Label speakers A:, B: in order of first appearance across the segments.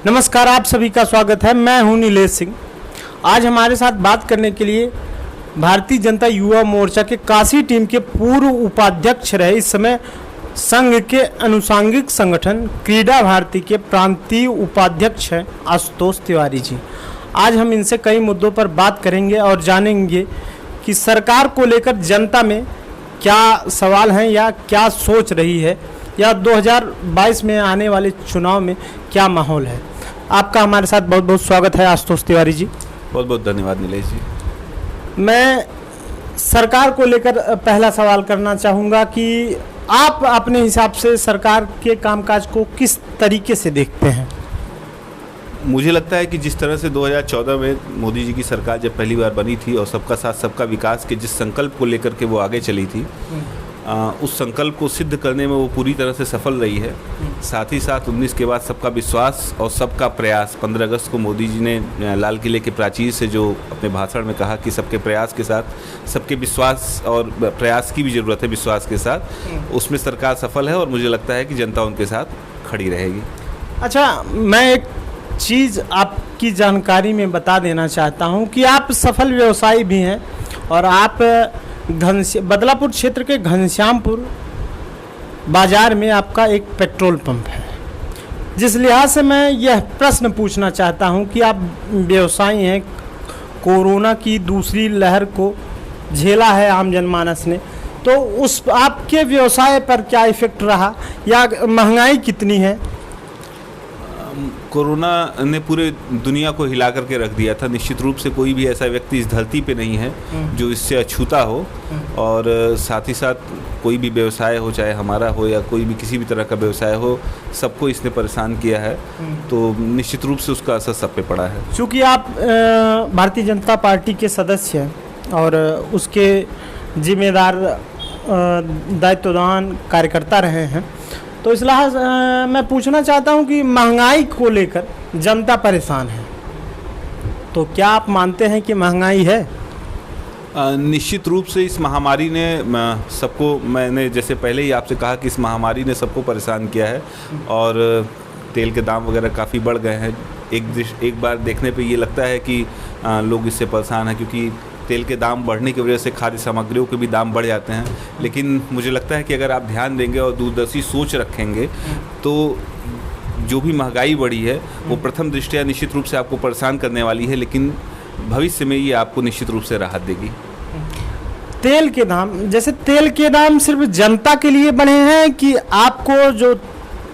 A: नमस्कार, आप सभी का स्वागत है। मैं हूं नीलेश सिंह। आज हमारे साथ बात करने के लिए भारतीय जनता युवा मोर्चा के काशी टीम के पूर्व उपाध्यक्ष रहे, इस समय संघ के अनुषांगिक संगठन क्रीडा भारती के प्रांतीय उपाध्यक्ष हैं आशुतोष तिवारी जी। आज हम इनसे कई मुद्दों पर बात करेंगे और जानेंगे कि सरकार को लेकर जनता में क्या सवाल हैं या क्या सोच रही है, या 2022 में आने वाले चुनाव में क्या माहौल है। आपका हमारे साथ बहुत बहुत स्वागत है आशुतोष तिवारी जी।
B: बहुत बहुत धन्यवाद नीलेश जी।
A: मैं सरकार को लेकर पहला सवाल करना चाहूँगा कि आप अपने हिसाब से सरकार के कामकाज को किस तरीके से देखते हैं?
B: मुझे लगता है कि जिस तरह से 2014 में मोदी जी की सरकार जब पहली बार बनी थी और सबका साथ सबका विकास के जिस संकल्प को लेकर के वो आगे चली थी, उस संकल्प को सिद्ध करने में वो पूरी तरह से सफल रही है। साथ ही साथ 19 के बाद सबका विश्वास और सबका प्रयास, 15 अगस्त को मोदी जी ने लाल किले के प्राचीर से जो अपने भाषण में कहा कि सबके प्रयास के साथ सबके विश्वास और प्रयास की भी ज़रूरत है, विश्वास के साथ, उसमें सरकार सफल है और मुझे लगता है कि जनता उनके साथ खड़ी रहेगी।
A: अच्छा, मैं एक चीज़ आपकी जानकारी में बता देना चाहता हूं कि आप सफल व्यवसायी भी हैं और आप बदलापुर क्षेत्र के घनश्यामपुर बाज़ार में आपका एक पेट्रोल पंप है। जिस लिहाज से मैं यह प्रश्न पूछना चाहता हूं कि आप व्यवसायी हैं, कोरोना की दूसरी लहर को झेला है आम जनमानस ने, तो उस आपके व्यवसाय पर क्या इफ़ेक्ट रहा या महंगाई कितनी है?
B: कोरोना ने पूरे दुनिया को हिला करके रख दिया था। निश्चित रूप से कोई भी ऐसा व्यक्ति इस धरती पे नहीं है जो इससे अछूता हो, और साथ ही साथ कोई भी व्यवसाय हो, चाहे हमारा हो या कोई भी किसी भी तरह का व्यवसाय हो, सबको इसने परेशान किया है। तो निश्चित रूप से उसका असर सब पे पड़ा है।
A: चूँकि आप भारतीय जनता पार्टी के सदस्य हैं और उसके जिम्मेदार दायित्ववान कार्यकर्ता रहे हैं, तो इस लिहाज मैं पूछना चाहता हूं कि महंगाई को लेकर जनता परेशान है, तो क्या आप मानते हैं कि महंगाई है?
B: निश्चित रूप से इस महामारी ने सबको, मैंने जैसे पहले ही आपसे कहा कि इस महामारी ने सबको परेशान किया है और तेल के दाम वगैरह काफ़ी बढ़ गए हैं। एक बार देखने पे ये लगता है कि लोग इससे परेशान हैं, क्योंकि तेल के दाम बढ़ने की वजह से खाद्य सामग्रियों के भी दाम बढ़ जाते हैं। लेकिन मुझे लगता है कि अगर आप ध्यान देंगे और दूरदर्शी सोच रखेंगे तो जो भी महंगाई बढ़ी है वो प्रथम दृष्टया निश्चित रूप से आपको परेशान करने वाली है, लेकिन भविष्य में ये आपको निश्चित रूप से राहत देगी।
A: तेल के दाम, जैसे तेल के दाम सिर्फ जनता के लिए बढ़े हैं कि आपको जो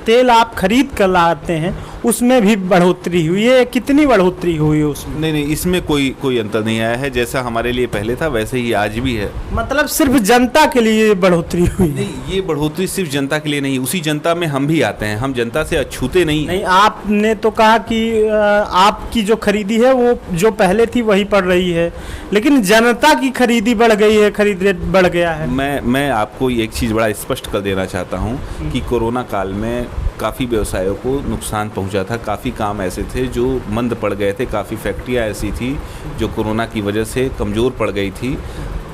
A: तेल आप खरीद कर लाते हैं उसमें भी बढ़ोतरी हुई है? कितनी बढ़ोतरी हुई है उसमें?
B: नहीं, इसमें कोई अंतर नहीं आया है। जैसा हमारे लिए पहले था वैसे ही आज भी है।
A: मतलब सिर्फ जनता के लिए बढ़ोतरी हुई?
B: नहीं, ये बढ़ोतरी सिर्फ जनता के लिए नहीं, उसी जनता में हम भी आते हैं। हम जनता से अछूते नहीं।
A: आपने तो कहा कि आपकी जो खरीदी है वो जो पहले थी वही पड़ रही है, लेकिन जनता की खरीदी बढ़ गई है, खरीद रेट बढ़ गया है।
B: मैं आपको एक चीज़ बड़ा स्पष्ट कर देना चाहता हूँ कि कोरोना काल में काफ़ी व्यवसायों को नुकसान पहुंचा था। काफ़ी काम ऐसे थे जो मंद पड़ गए थे, काफ़ी फैक्ट्रियां ऐसी थी जो कोरोना की वजह से कमज़ोर पड़ गई थी।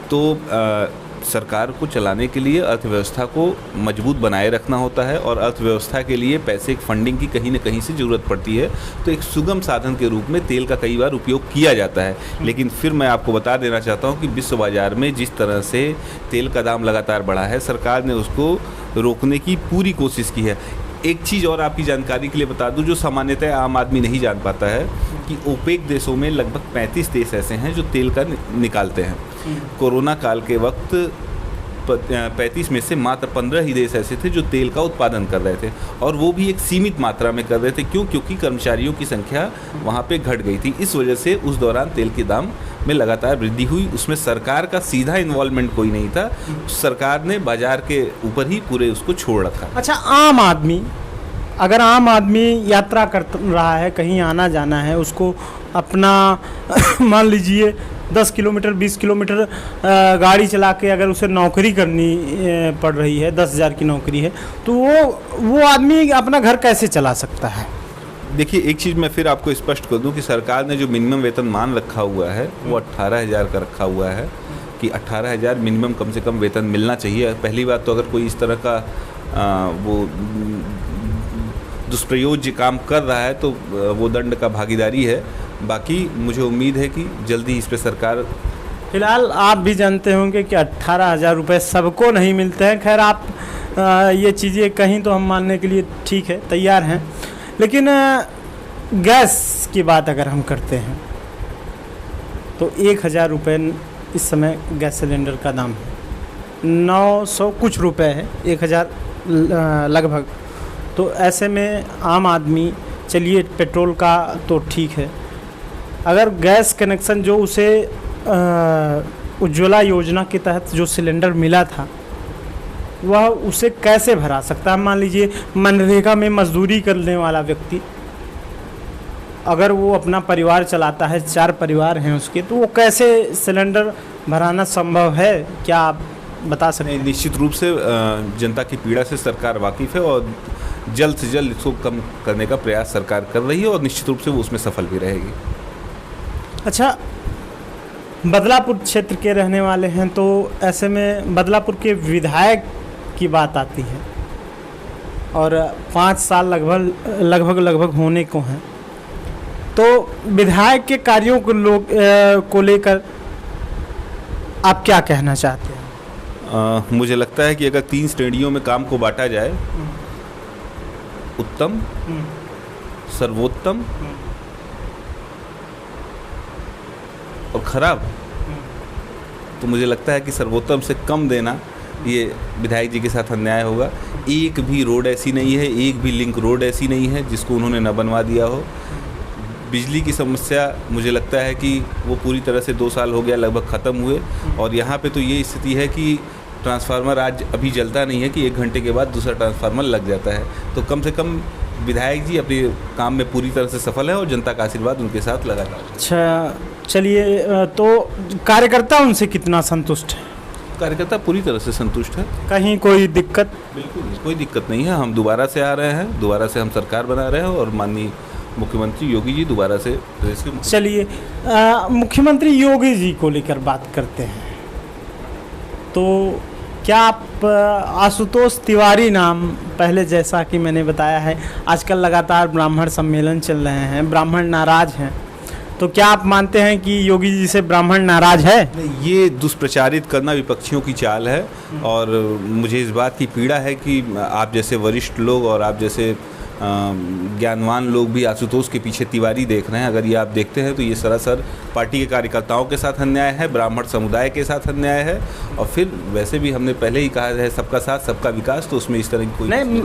B: तो सरकार को चलाने के लिए अर्थव्यवस्था को मजबूत बनाए रखना होता है और अर्थव्यवस्था के लिए पैसे फंडिंग की कहीं न कहीं से ज़रूरत पड़ती है। तो एक सुगम साधन के रूप में तेल का कई बार उपयोग किया जाता है। लेकिन फिर मैं आपको बता देना चाहता हूँ कि विश्व बाज़ार में जिस तरह से तेल का दाम लगातार बढ़ा है, सरकार ने उसको रोकने की पूरी कोशिश की है। एक चीज़ और आपकी जानकारी के लिए बता दूं जो सामान्यतः आम आदमी नहीं जान पाता है कि ओपेक देशों में लगभग 35 देश ऐसे हैं जो तेल का निकालते हैं। कोरोना काल के वक्त 35 में से मात्र 15 ही देश ऐसे थे जो तेल का उत्पादन कर रहे थे, और वो भी एक सीमित मात्रा में कर रहे थे। क्यों? क्योंकि कर्मचारियों की संख्या वहाँ पे घट गई थी। इस वजह से उस दौरान तेल के दाम में लगातार वृद्धि हुई। उसमें सरकार का सीधा इन्वॉल्वमेंट कोई नहीं था। सरकार ने बाजार के ऊपर ही पूरे उसको छोड़ रखा।
A: अच्छा, अगर आम आदमी यात्रा कर रहा है, कहीं आना जाना है, उसको अपना मान लीजिए 10 किलोमीटर 20 किलोमीटर गाड़ी चला के अगर उसे नौकरी करनी पड़ रही है, 10,000 की नौकरी है, तो वो आदमी अपना घर कैसे चला सकता है?
B: देखिए, एक चीज़ मैं फिर आपको स्पष्ट कर दूं कि सरकार ने जो मिनिमम वेतन मान रखा हुआ है वो 18,000 का रखा हुआ है कि 18,000 मिनिमम कम से कम वेतन मिलना चाहिए। पहली बात तो अगर कोई इस तरह का वो दुष्प्रयोज्य काम कर रहा है तो वो दंड का भागीदारी है। बाकी मुझे उम्मीद है कि जल्दी इस पे सरकार।
A: फिलहाल आप भी जानते होंगे कि 18,000 रुपये सबको नहीं मिलते हैं। खैर आप ये चीज़ें कहीं तो हम मानने के लिए ठीक है, तैयार हैं, लेकिन गैस की बात अगर हम करते हैं तो 1,000 रुपये इस समय गैस सिलेंडर का दाम है, 900 कुछ रुपए है, 1,000 लगभग। तो ऐसे में आम आदमी, चलिए पेट्रोल का तो ठीक है, अगर गैस कनेक्शन जो उसे उज्ज्वला योजना के तहत जो सिलेंडर मिला था वह उसे कैसे भरा सकता है। मान लीजिए मनरेगा में मजदूरी करने वाला व्यक्ति, अगर वो अपना परिवार चलाता है, 4 परिवार हैं उसके, तो वो कैसे सिलेंडर भराना संभव है, क्या आप बता सकते हैं?
B: निश्चित रूप से जनता की पीड़ा से सरकार वाकिफ़ है और जल्द से जल्द इसको कम करने का प्रयास सरकार कर रही है और निश्चित रूप से वो उसमें सफल भी रहेगी।
A: अच्छा, बदलापुर क्षेत्र के रहने वाले हैं, तो ऐसे में बदलापुर के विधायक की बात आती है और 5 साल लगभग होने को हैं, तो विधायक के कार्यों को लेकर आप क्या कहना चाहते हैं?
B: मुझे लगता है कि अगर 3 श्रेणियों में काम को बांटा जाए, उत्तम, सर्वोत्तम और खराब, तो मुझे लगता है कि सर्वोत्तम से कम देना ये विधायक जी के साथ अन्याय होगा। एक भी रोड ऐसी नहीं है, एक भी लिंक रोड ऐसी नहीं है जिसको उन्होंने न बनवा दिया हो। बिजली की समस्या मुझे लगता है कि वो पूरी तरह से 2 साल हो गया लगभग ख़त्म हुए, और यहाँ पे तो ये स्थिति है कि ट्रांसफार्मर आज अभी जलता नहीं है कि 1 घंटे के बाद दूसरा ट्रांसफार्मर लग जाता है। तो कम से कम विधायक जी अपने काम में पूरी तरह से सफल है और जनता का आशीर्वाद उनके साथ लगातार।
A: अच्छा, चलिए, तो कार्यकर्ता उनसे कितना संतुष्ट है?
B: कार्यकर्ता पूरी तरह से संतुष्ट है।
A: कहीं कोई दिक्कत?
B: बिल्कुल कोई दिक्कत नहीं है। हम दोबारा से आ रहे हैं, दोबारा से हम सरकार बना रहे हैं और माननीय मुख्यमंत्री योगी जी दोबारा से।
A: चलिए, मुख्यमंत्री योगी जी को लेकर बात करते हैं, तो क्या आप आशुतोष तिवारी नाम, पहले जैसा कि मैंने बताया है आजकल लगातार ब्राह्मण सम्मेलन चल रहे हैं, ब्राह्मण नाराज हैं, तो क्या आप मानते हैं कि योगी जी से ब्राह्मण नाराज है?
B: ये दुष्प्रचारित करना विपक्षियों की चाल है और मुझे इस बात की पीड़ा है कि आप जैसे वरिष्ठ लोग और आप जैसे ज्ञानवान लोग भी आशुतोष के पीछे तिवारी देख रहे हैं। अगर ये आप देखते हैं तो ये सरासर पार्टी के कार्यकर्ताओं के साथ अन्याय है, ब्राह्मण समुदाय के साथ अन्याय है, और फिर वैसे भी हमने पहले ही कहा है सबका साथ सबका विकास, तो उसमें इस तरह की कोई
A: नहीं।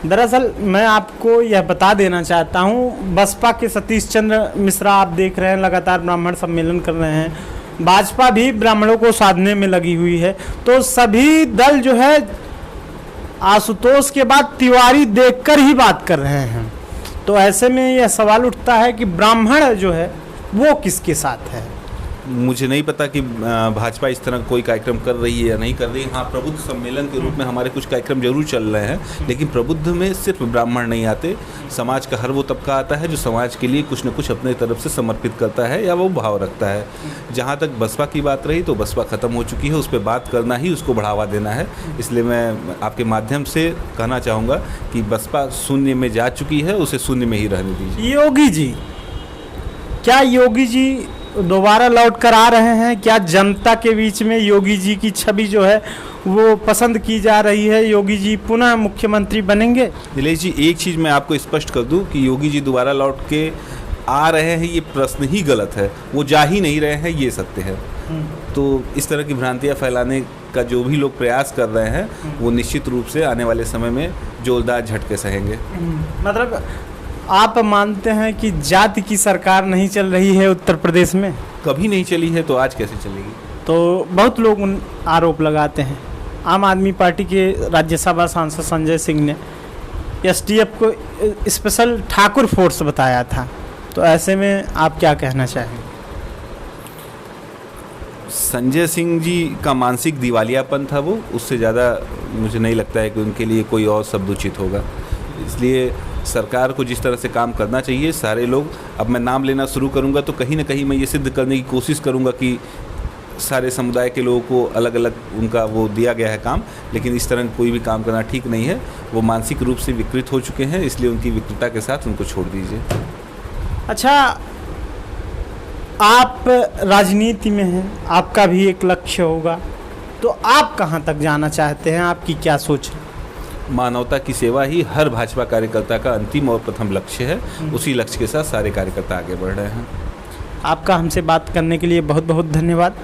A: दरअसल मैं आपको यह बता देना चाहता हूँ, बसपा के सतीश चंद्र मिश्रा आप देख रहे हैं लगातार ब्राह्मण सम्मेलन कर रहे हैं, भाजपा भी ब्राह्मणों को साधने में लगी हुई है, तो सभी दल जो है आशुतोष के बाद तिवारी देखकर ही बात कर रहे हैं। तो ऐसे में यह सवाल उठता है कि ब्राह्मण जो है वो किसके साथ है?
B: मुझे नहीं पता कि भाजपा इस तरह कोई कार्यक्रम कर रही है या नहीं कर रही है। हाँ, प्रबुद्ध सम्मेलन के रूप में हमारे कुछ कार्यक्रम जरूर चल रहे हैं, लेकिन प्रबुद्ध में सिर्फ ब्राह्मण नहीं आते, समाज का हर वो तबका आता है जो समाज के लिए कुछ न कुछ अपने तरफ से समर्पित करता है या वो भाव रखता है। जहाँ तक बसपा की बात रही तो बसपा ख़त्म हो चुकी है, उस पर बात करना ही उसको बढ़ावा देना है। इसलिए मैं आपके माध्यम से कहना चाहूँगा कि बसपा शून्य में जा चुकी है, उसे शून्य में ही रहने दीजिए।
A: योगी जी, क्या योगी जी दोबारा लौट कर आ रहे हैं? क्या जनता के बीच में योगी जी की छवि जो है वो पसंद की जा रही है? योगी जी पुनः मुख्यमंत्री बनेंगे?
B: नीलेश जी, एक चीज़ मैं आपको स्पष्ट कर दूं कि योगी जी दोबारा लौट के आ रहे हैं ये प्रश्न ही गलत है, वो जा ही नहीं रहे हैं ये सत्य है। तो इस तरह की भ्रांतियाँ फैलाने का जो भी लोग प्रयास कर रहे हैं वो निश्चित रूप से आने वाले समय में जोरदार झटके सहेंगे।
A: मतलब आप मानते हैं कि जाति की सरकार नहीं चल रही है उत्तर प्रदेश में?
B: कभी नहीं चली है, तो आज कैसे चलेगी?
A: तो बहुत लोग उन आरोप लगाते हैं। आम आदमी पार्टी के राज्यसभा सांसद संजय सिंह ने एसटीएफ को स्पेशल ठाकुर फोर्स बताया था, तो ऐसे में आप क्या कहना चाहेंगे?
B: संजय सिंह जी का मानसिक दिवालियापन था वो, उससे ज़्यादा मुझे नहीं लगता है कि उनके लिए कोई और शब्द उचित होगा। इसलिए सरकार को जिस तरह से काम करना चाहिए, सारे लोग, अब मैं नाम लेना शुरू करूंगा तो कहीं ना कहीं मैं ये सिद्ध करने की कोशिश करूंगा कि सारे समुदाय के लोगों को अलग अलग उनका वो दिया गया है काम, लेकिन इस तरह कोई भी काम करना ठीक नहीं है। वो मानसिक रूप से विकृत हो चुके हैं, इसलिए उनकी विकृतता के साथ उनको छोड़ दीजिए।
A: अच्छा, आप राजनीति में हैं, आपका भी एक लक्ष्य होगा, तो आप कहाँ तक जाना चाहते हैं? आपकी क्या सोच है?
B: मानवता की सेवा ही हर भाजपा कार्यकर्ता का अंतिम और प्रथम लक्ष्य है। उसी लक्ष्य के साथ सारे कार्यकर्ता आगे बढ़ रहे हैं।
A: आपका हमसे बात करने के लिए बहुत बहुत धन्यवाद।